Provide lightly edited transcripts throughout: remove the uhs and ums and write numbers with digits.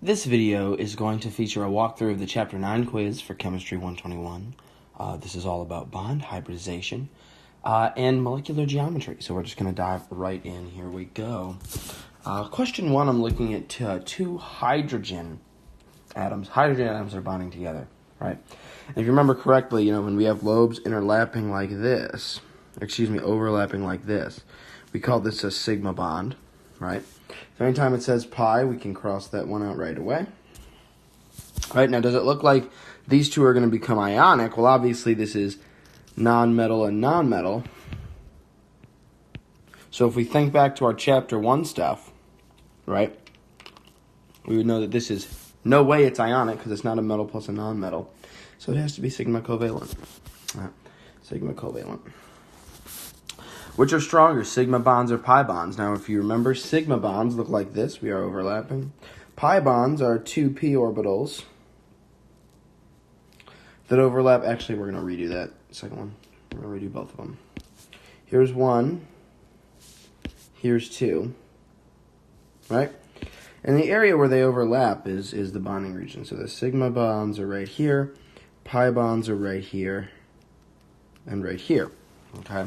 This video is going to feature a walkthrough of the Chapter 9 quiz for Chemistry 121. This is all about bond hybridization and molecular geometry. So we're just going to dive right in. Here we go. Question 1, I'm looking at two hydrogen atoms. Hydrogen atoms are bonding together, right? And if you remember correctly, when we have lobes overlapping like this, we call this a sigma bond, right? So anytime it says pi, we can cross that one out right away. Right, now does it look like these two are going to become ionic? Well, obviously this is non-metal and non-metal. So if we think back to our Chapter 1 stuff, right, we would know that this is no way it's ionic because it's not a metal plus a non-metal. So it has to be sigma covalent. Sigma covalent. Which are stronger, sigma bonds or pi bonds? Now, if you remember, sigma bonds look like this. We are overlapping. Pi bonds are two p orbitals that overlap. Actually, we're going to redo that second one. We're going to redo both of them. Here's one. Here's two. Right? And the area where they overlap is the bonding region. So the sigma bonds are right here. Pi bonds are right here. And right here. Okay?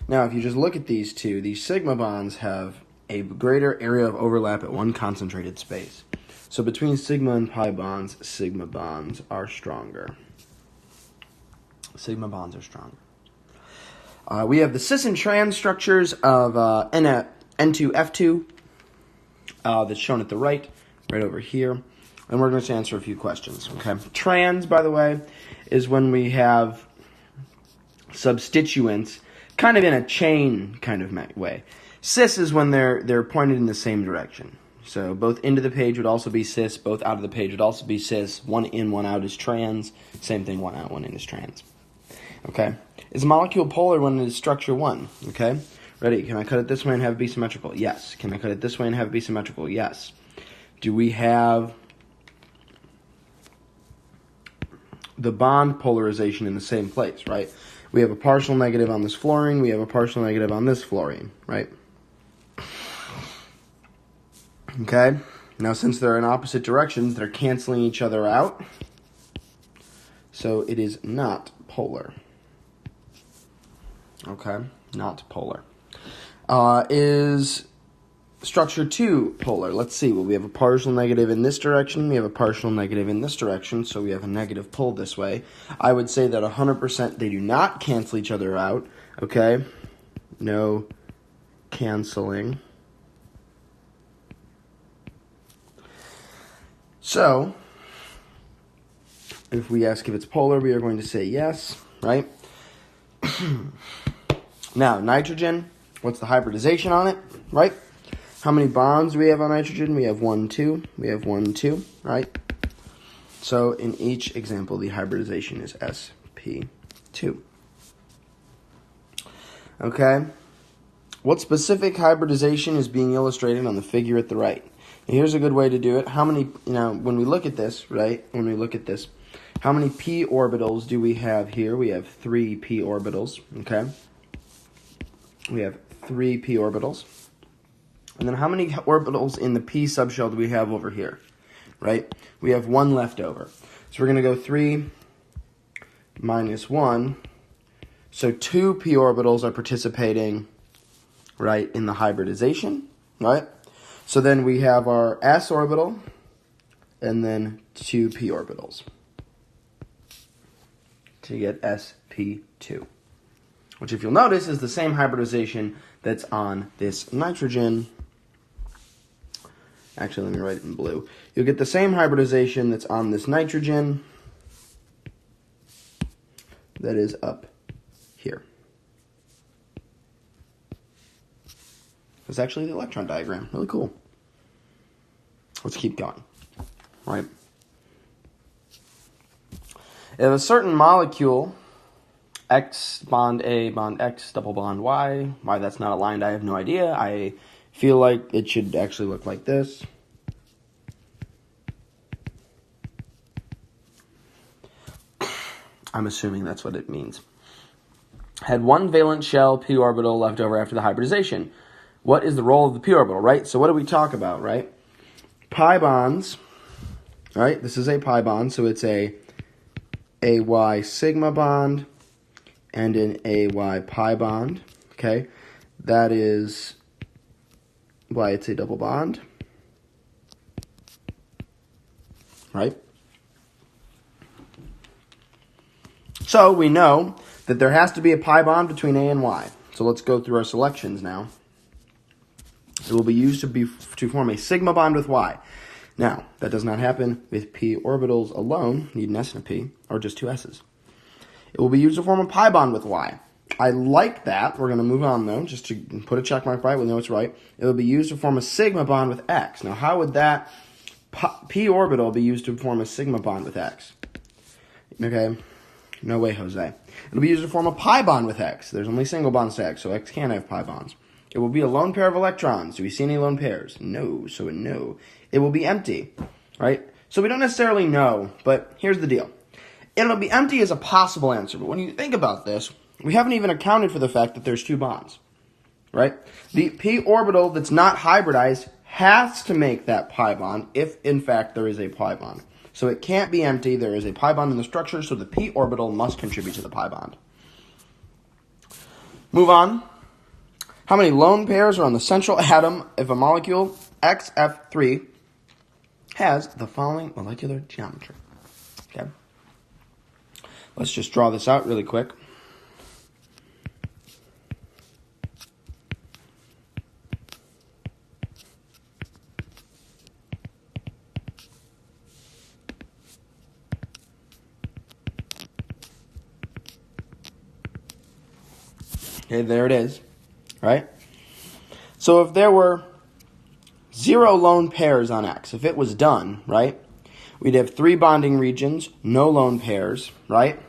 Now, if you just look at these two, these sigma bonds have a greater area of overlap at one concentrated space. So between sigma and pi bonds, sigma bonds are stronger. Sigma bonds are stronger. We have the cis and trans structures of N2F2 that's shown at the right over here. And we're going to answer a few questions. Okay. Trans, by the way, is when we have substituents kind of in a chain kind of way. Cis is when they're pointed in the same direction. So both into the page would also be cis, both out of the page would also be cis. One in, one out is trans. Same thing, one out, one in is trans. Okay. Is a molecule polar when it is structure 1? Okay. Ready? Can I cut it this way and have it be symmetrical? Yes. Can I cut it this way and have it be symmetrical? Yes. Do we have the bond polarization in the same place, right? We have a partial negative on this fluorine. We have a partial negative on this fluorine, right? Okay. Now, since they're in opposite directions, they're canceling each other out. So it is not polar. Okay. Not polar. Is structure 2 polar? Let's see. Well, we have a partial negative in this direction. We have a partial negative in this direction. So we have a negative pull this way. I would say that 100% they do not cancel each other out. Okay? No canceling. So, if we ask if it's polar, we are going to say yes, right? Now, nitrogen, what's the hybridization on it, right? How many bonds do we have on nitrogen? We have 1, 2. We have 1, 2, right? So in each example, the hybridization is sp2. Okay? What specific hybridization is being illustrated on the figure at the right? And here's a good way to do it. How many, when we look at this, right? When we look at this, how many p orbitals do we have here? We have 3 p orbitals, okay? We have 3 p orbitals. And then how many orbitals in the p subshell do we have over here, right? We have 1 left over. So we're going to go 3 minus 1. So 2 p orbitals are participating, right, in the hybridization, right? So then we have our s orbital and then 2 p orbitals to get sp2, which if you'll notice is the same hybridization that's on this nitrogen. Actually, let me write it in blue. You'll get the same hybridization that's on this nitrogen that is up here. It's actually the electron diagram. Really cool. Let's keep going. Right? If a certain molecule, X bond A, bond X, double bond Y, why that's not aligned, I have no idea. I feel like it should actually look like this. I'm assuming that's what it means. Had 1 valence shell p orbital left over after the hybridization. What is the role of the p orbital, right? So what do we talk about, right? Pi bonds All right, this is a pi bond, so it's a AY sigma bond and an AY pi bond. Okay, that is why it's a double bond. Right? So we know that there has to be a pi bond between A and Y. So let's go through our selections now. It will be used to form a sigma bond with Y. Now, that does not happen with p orbitals alone. You need an S and a p, or just two S's. It will be used to form a pi bond with Y. I like that. We're going to move on, though, just to put a check mark by it. We know it's right. It will be used to form a sigma bond with X. Now, how would that p orbital be used to form a sigma bond with X? Okay, no way, Jose. It'll be used to form a pi bond with X. There's only single bonds to X, so X can't have pi bonds. It will be a lone pair of electrons. Do we see any lone pairs? No, so a no. It will be empty, right? So we don't necessarily know, but here's the deal. It'll be empty is a possible answer, but when you think about this, we haven't even accounted for the fact that there's two bonds, right? The p orbital that's not hybridized has to make that pi bond if, in fact, there is a pi bond. So it can't be empty. There is a pi bond in the structure, so the p orbital must contribute to the pi bond. Move on. How many lone pairs are on the central atom if a molecule XF3 has the following molecular geometry? Okay. Let's just draw this out really quick. Okay, there it is, right? So if there were 0 lone pairs on X, if it was done, right, we'd have 3 bonding regions, no lone pairs, right?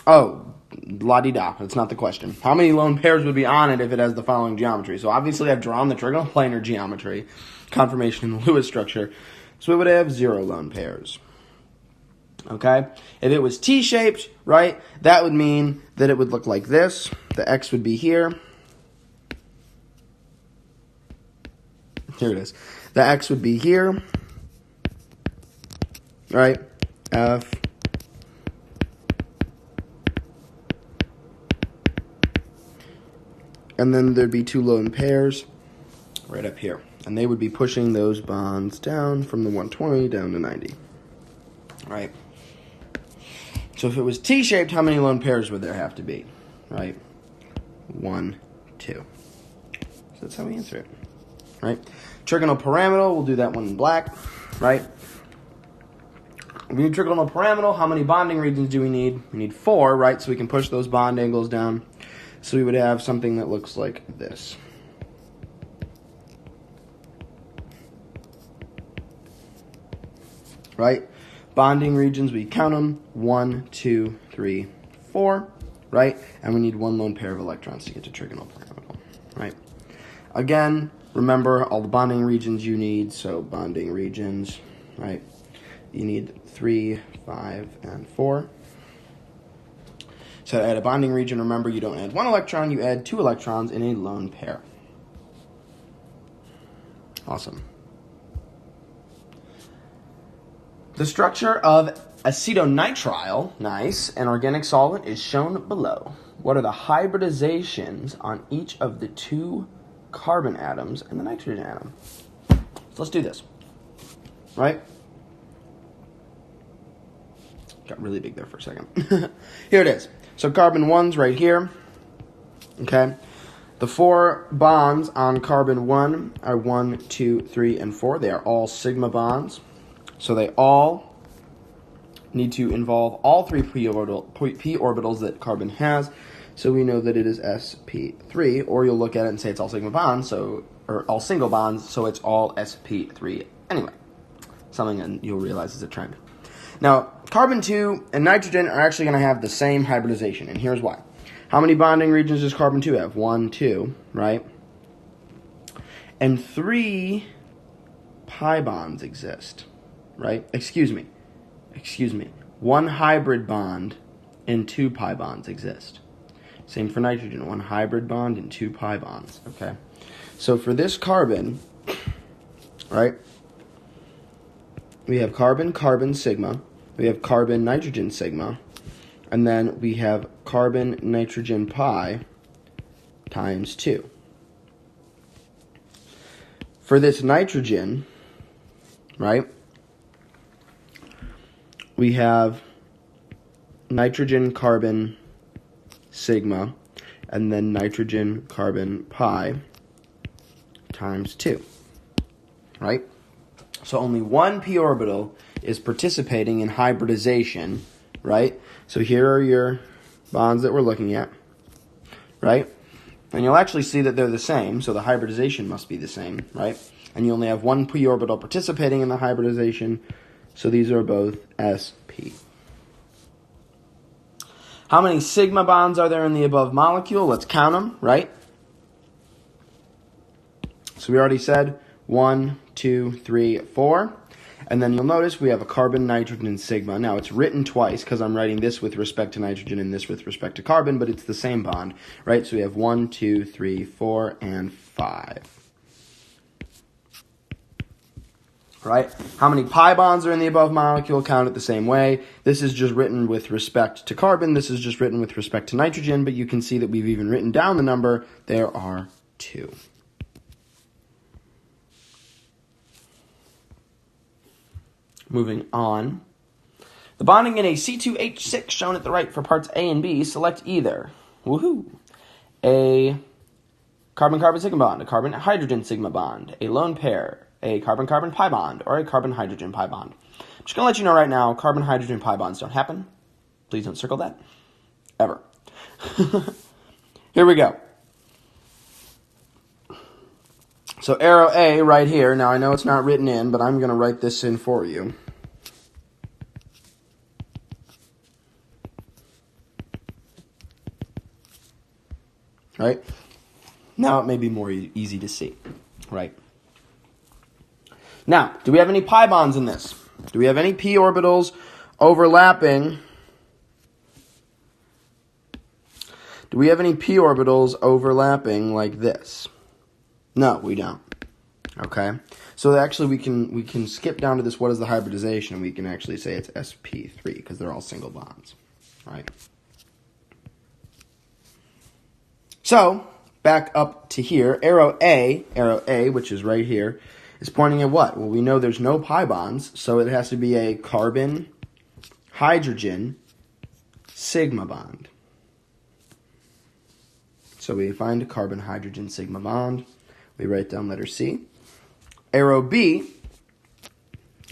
Oh, la-di-da, that's not the question. How many lone pairs would be on it if it has the following geometry? So obviously I've drawn the trigonal planar geometry, conformation in the Lewis structure, so we would have 0 lone pairs. Okay? If it was T-shaped, right, that would mean that it would look like this. The X would be here. Here it is. The X would be here. Right? F. And then there'd be 2 lone pairs right up here. And they would be pushing those bonds down from the 120 down to 90. Right? So if it was T-shaped, how many lone pairs would there have to be? Right? 1, 2. So that's how we answer it. Right? Trigonal pyramidal, we'll do that one in black. Right? We need trigonal pyramidal. How many bonding regions do we need? We need 4, right? So we can push those bond angles down. So we would have something that looks like this. Right? Bonding regions, we count them. 1, 2, 3, 4. Right? And we need 1 lone pair of electrons to get to trigonal pyramidal. Right? Again, remember all the bonding regions you need. So bonding regions, right? You need 3, 5, and 4. So to add a bonding region, remember you don't add 1 electron, you add 2 electrons in a lone pair. Awesome. The structure of acetonitrile, nice, an organic solvent is shown below. What are the hybridizations on each of the 2 carbon atoms and the nitrogen atom? So let's do this. Right? Got really big there for a second. Here it is. So carbon 1's right here. Okay. The 4 bonds on carbon 1 are 1, 2, 3, and 4. They are all sigma bonds. So they all need to involve all 3 p orbitals that carbon has. So we know that it is sp3, or you'll look at it and say it's all sigma bonds, or all single bonds, so it's all sp3 anyway. Something that you'll realize is a trend. Now, carbon 2 and nitrogen are actually going to have the same hybridization, and here's why. How many bonding regions does carbon 2 have? 1, 2, right? And 3 pi bonds exist, right? Excuse me. 1 hybrid bond and 2 pi bonds exist. Same for nitrogen, 1 hybrid bond and 2 pi bonds, okay? So for this carbon, right, we have carbon sigma, we have carbon nitrogen sigma, and then we have carbon nitrogen pi times 2. For this nitrogen, right, we have nitrogen carbon sigma and then nitrogen carbon pi times 2, right? So only one p orbital is participating in hybridization, right? So here are your bonds that we're looking at, right? And you'll actually see that they're the same, so the hybridization must be the same, right? And you only have one p orbital participating in the hybridization, so these are both sp. How many sigma bonds are there in the above molecule? Let's count them, right? So we already said 1, 2, 3, 4. And then you'll notice we have a carbon-nitrogen sigma. Now, it's written twice because I'm writing this with respect to nitrogen and this with respect to carbon, but it's the same bond, right? So we have 1, 2, 3, 4, and 5. Right? How many pi bonds are in the above molecule? Count it the same way. This is just written with respect to carbon. This is just written with respect to nitrogen, but you can see that we've even written down the number. There are 2. Moving on. The bonding in a C2H6 shown at the right for parts A and B, select either, a carbon-carbon sigma bond, a carbon-hydrogen sigma bond, a lone pair, a carbon-carbon pi bond, or a carbon-hydrogen pi bond. I'm just going to let you know right now, carbon-hydrogen pi bonds don't happen. Please don't circle that. Ever. Here we go. So arrow A right here, now I know it's not written in, but I'm going to write this in for you. Right? Now it may be more easy to see. Right? Now, do we have any pi bonds in this? Do we have any p orbitals overlapping? Do we have any p orbitals overlapping like this? No, we don't. Okay? So actually we can skip down to this what is the hybridization, and we can actually say it's sp3 because they're all single bonds. Right? So, back up to here, arrow A, which is right here, is pointing at what? Well, we know there's no pi bonds, so it has to be a carbon-hydrogen sigma bond. So we find a carbon-hydrogen sigma bond. We write down letter C. Arrow B,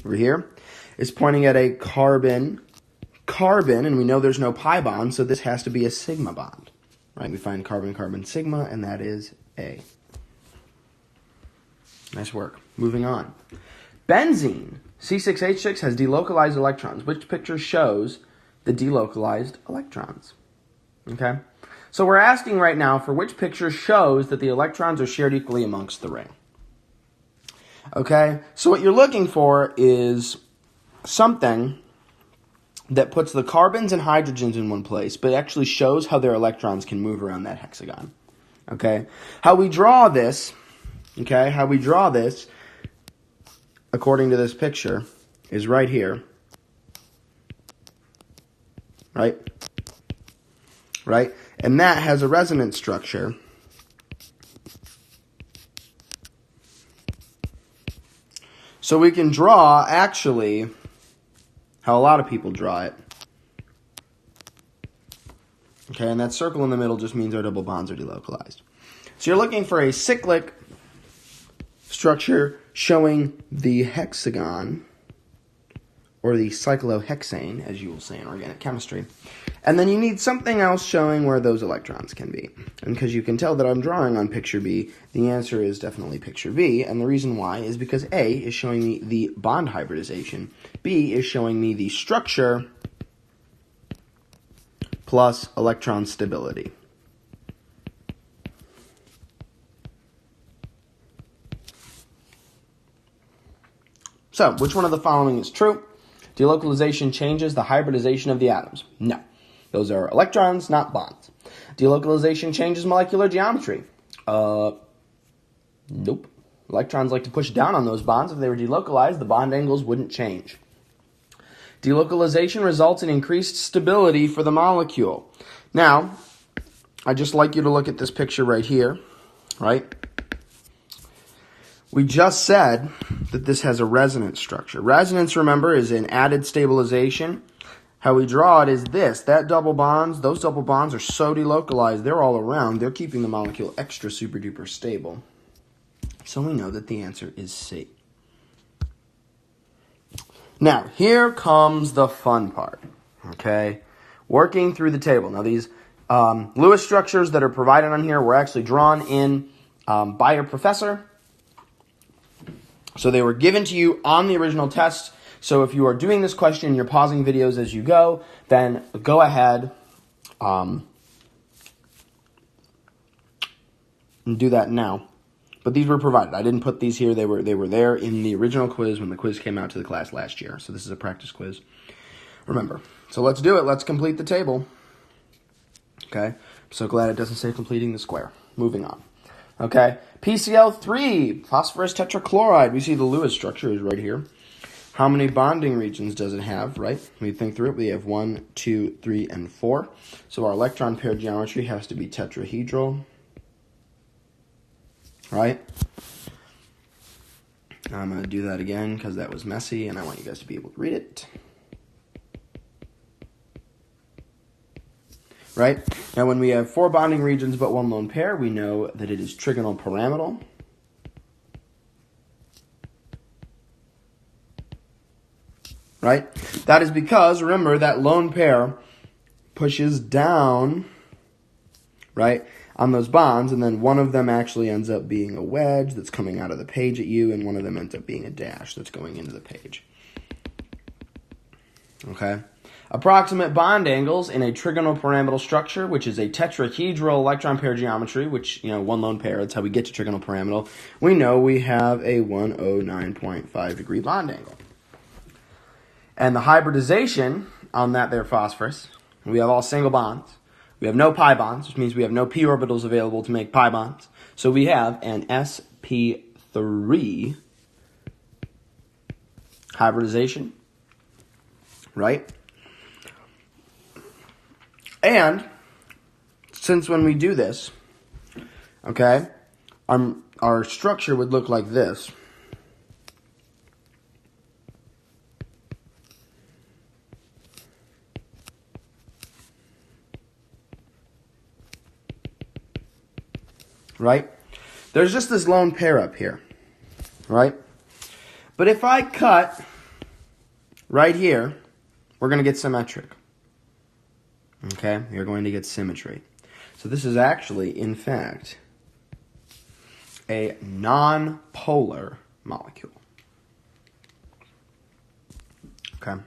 over here, is pointing at a carbon-carbon, and we know there's no pi bond, so this has to be a sigma bond. Right, we find carbon-carbon sigma, and that is A. Nice work. Moving on. Benzene, C6H6, has delocalized electrons. Which picture shows the delocalized electrons? Okay? So we're asking right now for which picture shows that the electrons are shared equally amongst the ring. Okay? So what you're looking for is something that puts the carbons and hydrogens in one place, but actually shows how their electrons can move around that hexagon. Okay? How we draw this, according to this picture, is right here. Right? Right? And that has a resonance structure. So we can draw, actually, how a lot of people draw it. Okay, and that circle in the middle just means our double bonds are delocalized. So you're looking for a cyclic structure showing the hexagon, or the cyclohexane, as you will say in organic chemistry. And then you need something else showing where those electrons can be. And because you can tell that I'm drawing on picture B, the answer is definitely picture B. And the reason why is because A is showing me the bond hybridization. B is showing me the structure plus electron stability. So, which one of the following is true? Delocalization changes the hybridization of the atoms. No. Those are electrons, not bonds. Delocalization changes molecular geometry. Nope. Electrons like to push down on those bonds. If they were delocalized, the bond angles wouldn't change. Delocalization results in increased stability for the molecule. Now, I'd just like you to look at this picture right here, right? We just said that this has a resonance structure. Resonance, remember, is an added stabilization. How we draw it is this. Those double bonds are so delocalized, they're all around. They're keeping the molecule extra super duper stable. So we know that the answer is C. Now, here comes the fun part, okay? Working through the table. Now, these Lewis structures that are provided on here were actually drawn in by your professor. So they were given to you on the original test. So if you are doing this question, you're pausing videos as you go, then go ahead and do that now. But these were provided. I didn't put these here. They were there in the original quiz when the quiz came out to the class last year. So this is a practice quiz. Remember. So let's do it. Let's complete the table. Okay. I'm so glad it doesn't say completing the square. Moving on. Okay. PCl3, phosphorus tetrachloride. We see the Lewis structure is right here. How many bonding regions does it have, right? When we think through it, we have 1, 2, 3, and 4. So our electron pair geometry has to be tetrahedral. Right? I'm going to do that again because that was messy and I want you guys to be able to read it. Right? Now when we have 4 bonding regions but 1 lone pair, we know that it is trigonal pyramidal. Right? That is because, remember, that lone pair pushes down, right, on those bonds, and then one of them actually ends up being a wedge that's coming out of the page at you, and one of them ends up being a dash that's going into the page. Okay? Approximate bond angles in a trigonal pyramidal structure, which is a tetrahedral electron pair geometry, which, 1 lone pair, that's how we get to trigonal pyramidal. We know we have a 109.5 degree bond angle. And the hybridization on that there phosphorus, we have all single bonds. We have no pi bonds, which means we have no p orbitals available to make pi bonds. So we have an sp3 hybridization, right? And since when we do this, okay, our structure would look like this. Right? There's just this lone pair up here, right? But if I cut right here, we're going to get symmetric. Okay? You're going to get symmetry. So this is actually, in fact, a non-polar molecule. Okay?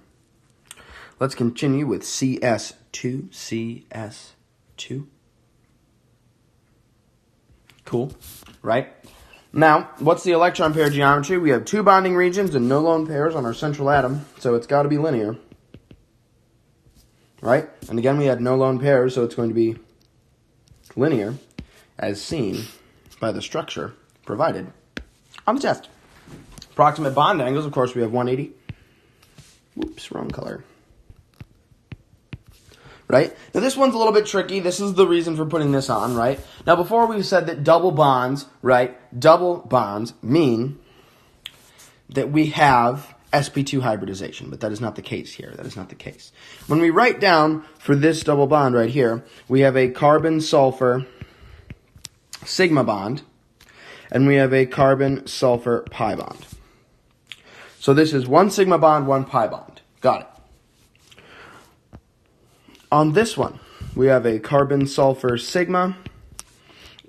Let's continue with CS2. CS2. Cool, right? Now, what's the electron pair geometry? We have 2 bonding regions and no lone pairs on our central atom, so it's got to be linear. Right? And again, we had no lone pairs, so it's going to be linear, as seen by the structure provided on the test. Approximate bond angles, of course, we have 180. Whoops, wrong color. Right? Now this one's a little bit tricky. This is the reason for putting this on, right? Now before we said that double bonds, right? Double bonds mean that we have sp2 hybridization, but that is not the case here. That is not the case. When we write down for this double bond right here, we have a carbon-sulfur sigma bond, and we have a carbon-sulfur pi bond. So this is 1 sigma bond, 1 pi bond. Got it. On this one, we have a carbon-sulfur sigma,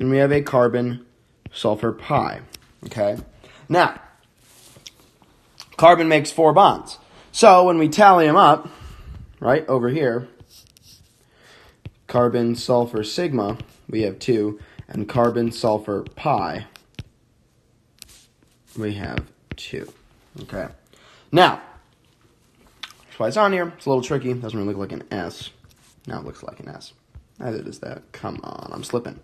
and we have a carbon-sulfur pi, okay? Now, carbon makes 4 bonds. So when we tally them up, right, over here, carbon-sulfur sigma, we have 2, and carbon-sulfur pi, we have 2, okay? Now, that's why it's on here. It's a little tricky. It doesn't really look like an S. Now it looks like an S. Neither does that. Come on, I'm slipping.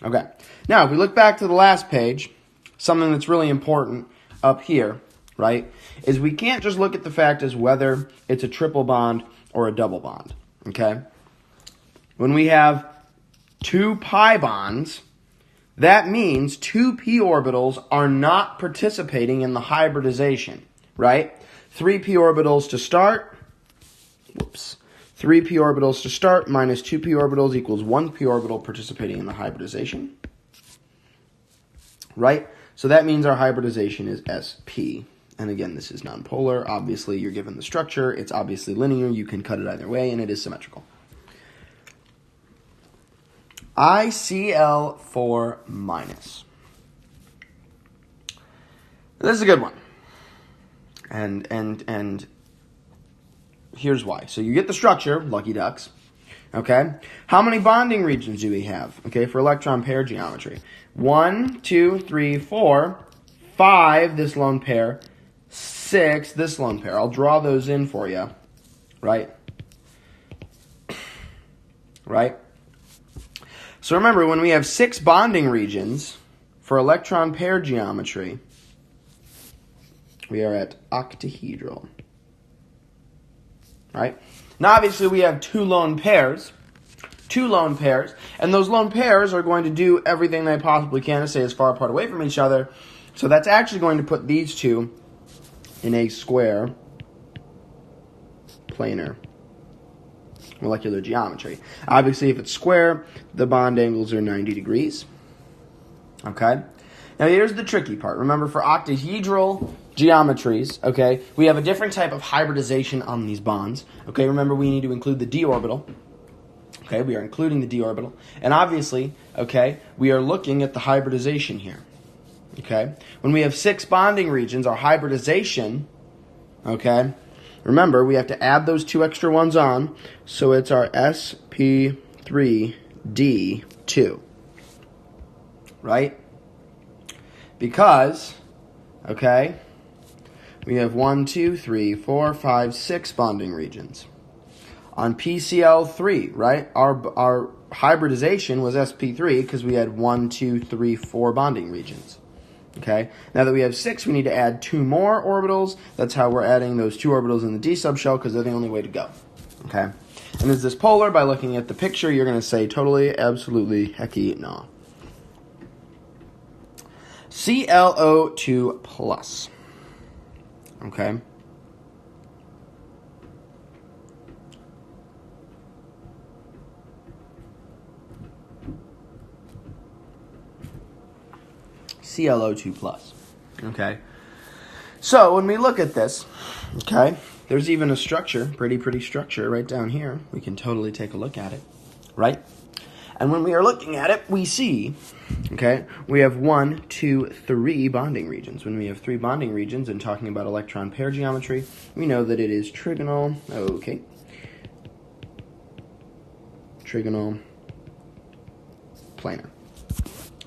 Okay. Now, if we look back to the last page, something that's really important up here, right, is we can't just look at the fact as whether it's a triple bond or a double bond, okay? When we have two pi bonds, that means two p orbitals are not participating in the hybridization, right? 3 p orbitals to start, 3 p orbitals to start minus 2 p orbitals equals 1 p orbital participating in the hybridization, right? So that means our hybridization is sp. And again, this is nonpolar. Obviously, you're given the structure. It's obviously linear. You can cut it either way, and it is symmetrical. ICl4 minus. This is a good one. And here's why. So you get the structure, lucky ducks. Okay? How many bonding regions do we have? Okay, for electron pair geometry. 1, 2, 3, 4, 5, this lone pair, 6, this lone pair. I'll draw those in for you. Right? Right? So remember, when we have 6 bonding regions for electron pair geometry, we are at octahedral. Right? Now, obviously, we have 2 lone pairs, and those lone pairs are going to do everything they possibly can to stay as far apart away from each other. So that's actually going to put these two in a square planar molecular geometry. Obviously, if it's square, the bond angles are 90 degrees. Okay? Now, here's the tricky part. Remember, for octahedral geometries, okay, we have a different type of hybridization on these bonds. Okay, remember, we need to include the d orbital. Okay, we are including the d orbital. And obviously, okay, we are looking at the hybridization here. Okay? When we have 6 bonding regions, our hybridization, okay, remember, we have to add those 2 extra ones on, so it's our sp3d2. Right? Because, okay, we have 1, 2, 3, 4, 5, 6 bonding regions. On PCl3, right, our hybridization was sp3 because we had 1, 2, 3, 4 bonding regions. Okay, now that we have 6, we need to add 2 more orbitals. That's how we're adding those 2 orbitals in the d subshell because they're the only way to go. Okay, and is this polar? By looking at the picture, you're going to say totally, absolutely, hecky, no. ClO2 plus. Okay. ClO2 plus. Okay. So when we look at this, okay, there's even a structure, pretty structure right down here. We can totally take a look at it, right? And when we are looking at it, we see, okay, we have 1, 2, 3 bonding regions. When we have 3 bonding regions and talking about electron pair geometry, we know that it is trigonal, okay, trigonal planar.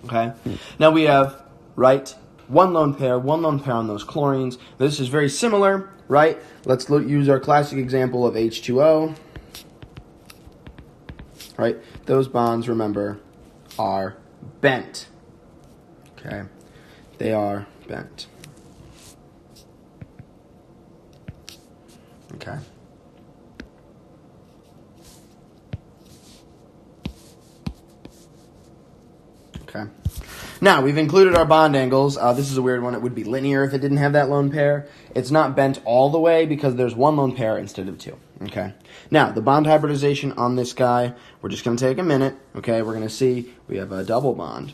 Okay, now we have, right, one lone pair on those chlorines. This is very similar, right? Let's use our classic example of H2O. Right? Those bonds, remember, are bent. Okay? They are bent. Okay? Okay. Now, we've included our bond angles. This is a weird one. It would be linear if it didn't have that lone pair. It's not bent all the way because there's 1 lone pair instead of 2. Okay. Now, the bond hybridization on this guy, we're just going to take a minute. Okay. We're going to see we have a double bond.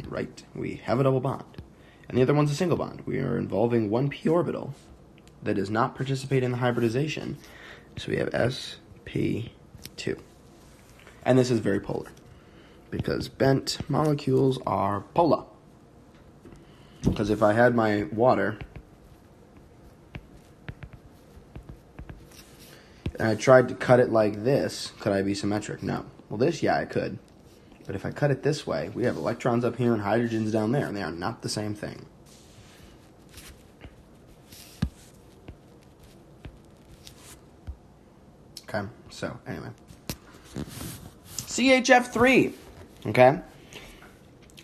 Right. We have a double bond. And the other one's a single bond. We are involving 1 p orbital that does not participate in the hybridization. So we have sp2. And this is very polar, because bent molecules are polar. Because if I had my water and I tried to cut it like this, could I be symmetric? No. Well, this, yeah, I could. But if I cut it this way, we have electrons up here and hydrogens down there, and they are not the same thing. Okay, so anyway. CHF3. Okay?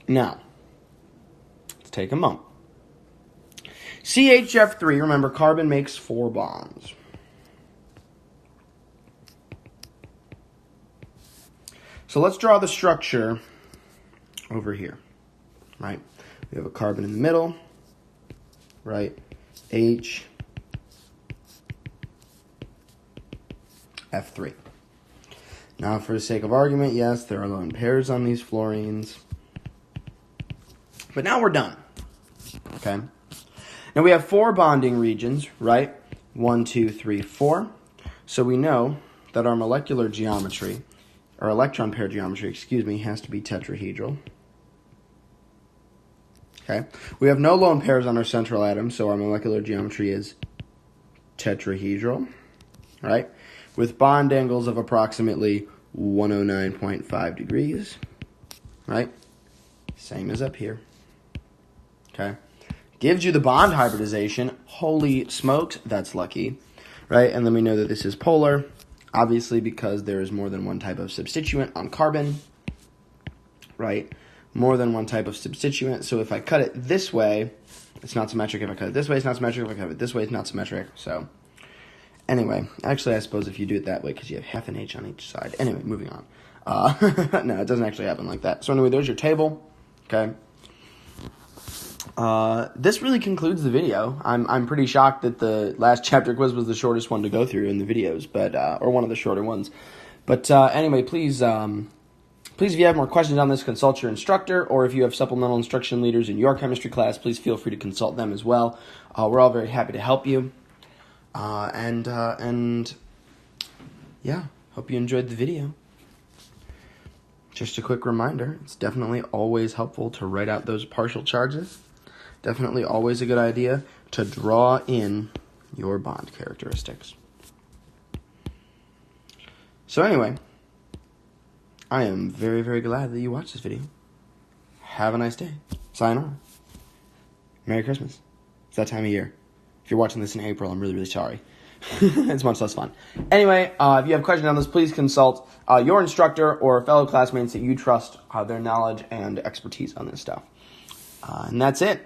Now, let's take a moment. CHF3, remember, carbon makes 4 bonds. So let's draw the structure over here, right? We have a carbon in the middle, right? H, F3. Now, for the sake of argument, yes, there are lone pairs on these fluorines. But now we're done, okay? Now we have 4 bonding regions, right? 1, 2, 3, 4. So we know that our molecular geometry, or electron pair geometry, has to be tetrahedral. Okay? We have no lone pairs on our central atom, so our molecular geometry is tetrahedral, right? With bond angles of approximately 109.5 degrees, right? Same as up here, okay? Gives you the bond hybridization. Holy smokes, that's lucky, right? And then we know that this is polar, obviously because there is more than one type of substituent on carbon, right? More than one type of substituent. So if I cut it this way, it's not symmetric. If I cut it this way, it's not symmetric. If I cut it this way, it's not symmetric. So anyway, actually, I suppose if you do it that way, because you have half an H on each side. Anyway, moving on. No, it doesn't actually happen like that. So anyway, there's your table, okay? This really concludes the video. I'm pretty shocked that the last chapter quiz was the shortest one to go through in the videos, but or one of the shorter ones. But anyway, please, if you have more questions on this, consult your instructor, or if you have supplemental instruction leaders in your chemistry class, please feel free to consult them as well. We're all very happy to help you. And yeah, hope you enjoyed the video. Just a quick reminder, it's definitely always helpful to write out those partial charges. Definitely always a good idea to draw in your bond characteristics. So anyway, I am very, very glad that you watched this video. Have a nice day. Sayonara. Merry Christmas. It's that time of year. If you're watching this in April, I'm really, really sorry. It's much less fun. Anyway, if you have questions on this, please consult your instructor or fellow classmates that you trust their knowledge and expertise on this stuff. And that's it.